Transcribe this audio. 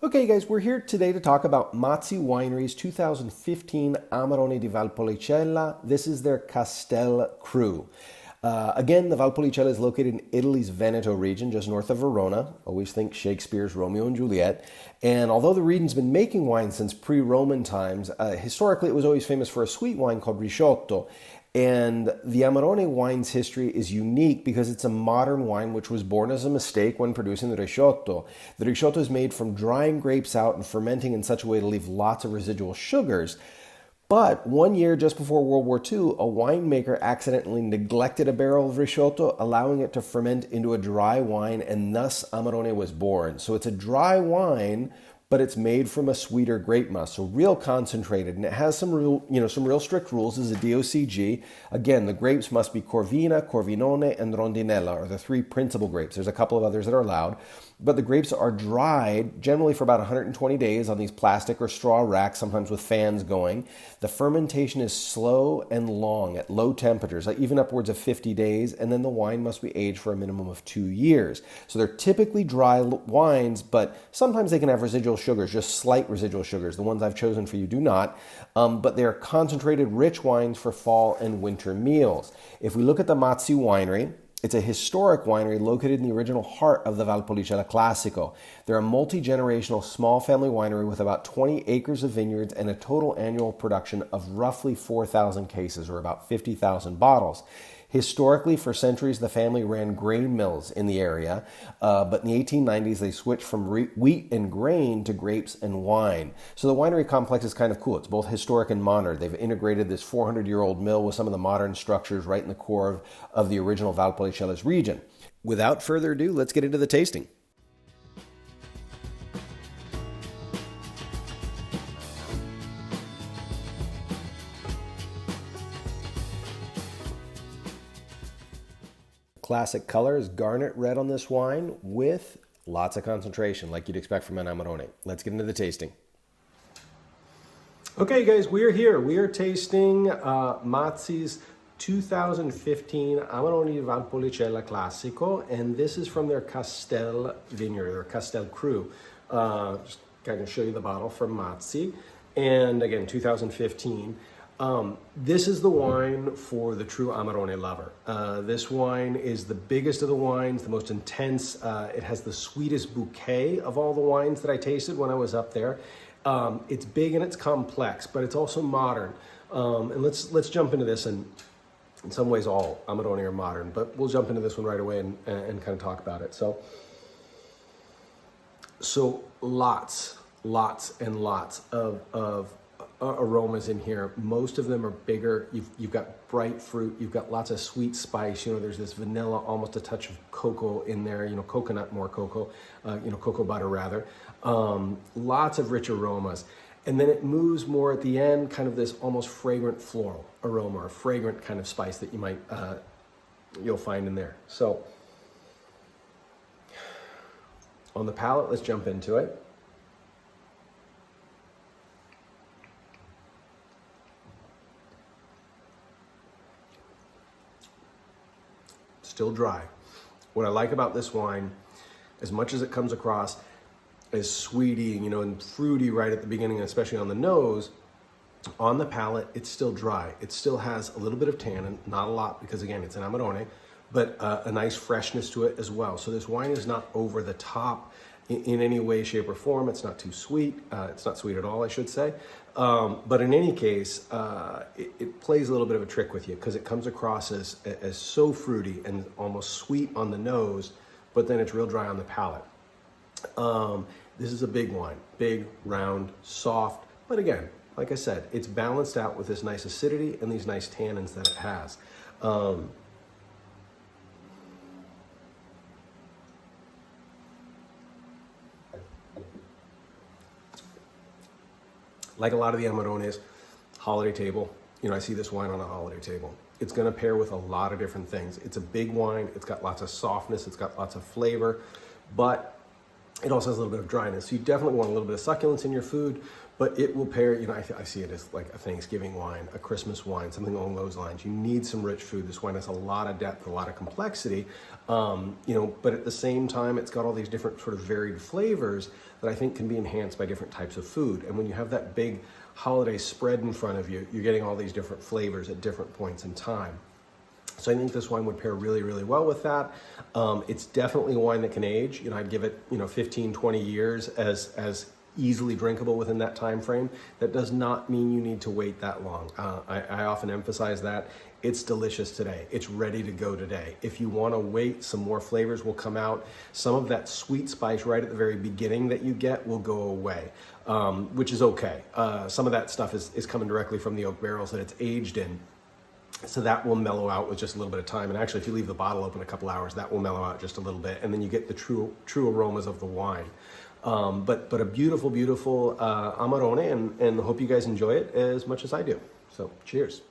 Okay, guys, we're here today to talk about Mazza Winery's 2015 Amarone di Valpolicella. This is their Castel Cru. Again, the Valpolicella is located in Italy's Veneto region, just north of Verona. Always think Shakespeare's Romeo and Juliet. And although the region's been making wine since pre-Roman times, historically it was always famous for a sweet wine called Risciotto. And the Amarone wine's history is unique because it's a modern wine which was born as a mistake when producing the Risciotto. The Risciotto is made from drying grapes out and fermenting in such a way to leave lots of residual sugars. But one year just before World War II, a winemaker accidentally neglected a barrel of Risciotto, allowing it to ferment into a dry wine, and thus Amarone was born. So it's a dry wine, but it's made from a sweeter grape must, so real concentrated, and it has some real strict rules as a DOCG. Again, the grapes must be Corvina, Corvinone, and Rondinella are the three principal grapes. There's a couple of others that are allowed, but the grapes are dried generally for about 120 days on these plastic or straw racks, sometimes with fans going. The fermentation is slow and long at low temperatures, like even upwards of 50 days, and then the wine must be aged for a minimum of 2 years. So they're typically dry wines, but sometimes they can have residual sugars, just slight residual sugars. The ones I've chosen for you do not, but they're concentrated, rich wines for fall and winter meals. If we look at the Mazza Winery, it's a historic winery located in the original heart of the Valpolicella Classico. They're a multi-generational small family winery with about 20 acres of vineyards and a total annual production of roughly 4,000 cases, or about 50,000 bottles. Historically, for centuries, the family ran grain mills in the area, but in the 1890s, they switched from wheat and grain to grapes and wine. So the winery complex is kind of cool. It's both historic and modern. They've integrated this 400-year-old mill with some of the modern structures right in the core of the original Valpolicella's region. Without further ado, let's get into the tasting. Classic color is garnet red on this wine with lots of concentration, like you'd expect from an Amarone. Let's get into the tasting. Okay, guys, we're here. We are tasting Mazza's 2015 Amarone Valpolicella Classico, and this is from their Castel vineyard, or Castel Cru. Just kind of show you the bottle from Mazza, and again, 2015. This is the wine for the true Amarone lover. This wine is the biggest of the wines, the most intense. It has the sweetest bouquet of all the wines that I tasted when I was up there. It's big and it's complex, but it's also modern. And let's jump into this. And in some ways, all Amarone are modern, but we'll jump into this one right away and kind of talk about it. So lots and lots of aromas in here. Most of them are bigger. You've got bright fruit. You've got lots of sweet spice. There's this vanilla, almost a touch of cocoa in there. Coconut, more cocoa. Cocoa butter rather. Lots of rich aromas, and then it moves more at the end, kind of this almost fragrant floral aroma, or fragrant kind of spice that you might you'll find in there. So on the palate, let's jump into it. Still dry. What I like about this wine, as much as it comes across as sweety, and fruity right at the beginning, especially on the nose, on the palate, it's still dry. It still has a little bit of tannin, not a lot because again, it's an Amarone, but a nice freshness to it as well. So this wine is not over the top in any way, shape, or form. It's not too sweet. It's not sweet at all, I should say. But in any case, it plays a little bit of a trick with you because it comes across as so fruity and almost sweet on the nose, but then it's real dry on the palate. This is a big wine, big, round, soft, but again, like I said, it's balanced out with this nice acidity and these nice tannins that it has. Like a lot of the Amarones, holiday table. I see this wine on a holiday table. It's gonna pair with a lot of different things. It's a big wine, it's got lots of softness, it's got lots of flavor, but It also has a little bit of dryness. So you definitely want a little bit of succulence in your food, but it will pair, you know, I see it as like a Thanksgiving wine, a Christmas wine, something along those lines. You need some rich food. This wine has a lot of depth, a lot of complexity, you know, but at the same time, it's got all these different sort of varied flavors that I think can be enhanced by different types of food. And when you have that big holiday spread in front of you, you're getting all these different flavors at different points in time. So I think this wine would pair really, really well with that. It's definitely a wine that can age. You know, I'd give it, you know, 15, 20 years as easily drinkable within that time frame. That does not mean you need to wait that long. I often emphasize that. It's delicious today. It's ready to go today. If you want to wait, some more flavors will come out. Some of that sweet spice right at the very beginning that you get will go away, which is okay. Some of that stuff is coming directly from the oak barrels that it's aged in. So that will mellow out with just a little bit of time. And actually, if you leave the bottle open a couple hours, that will mellow out just a little bit. And then you get the true aromas of the wine. But a beautiful, beautiful Amarone, and hope you guys enjoy it as much as I do. So cheers.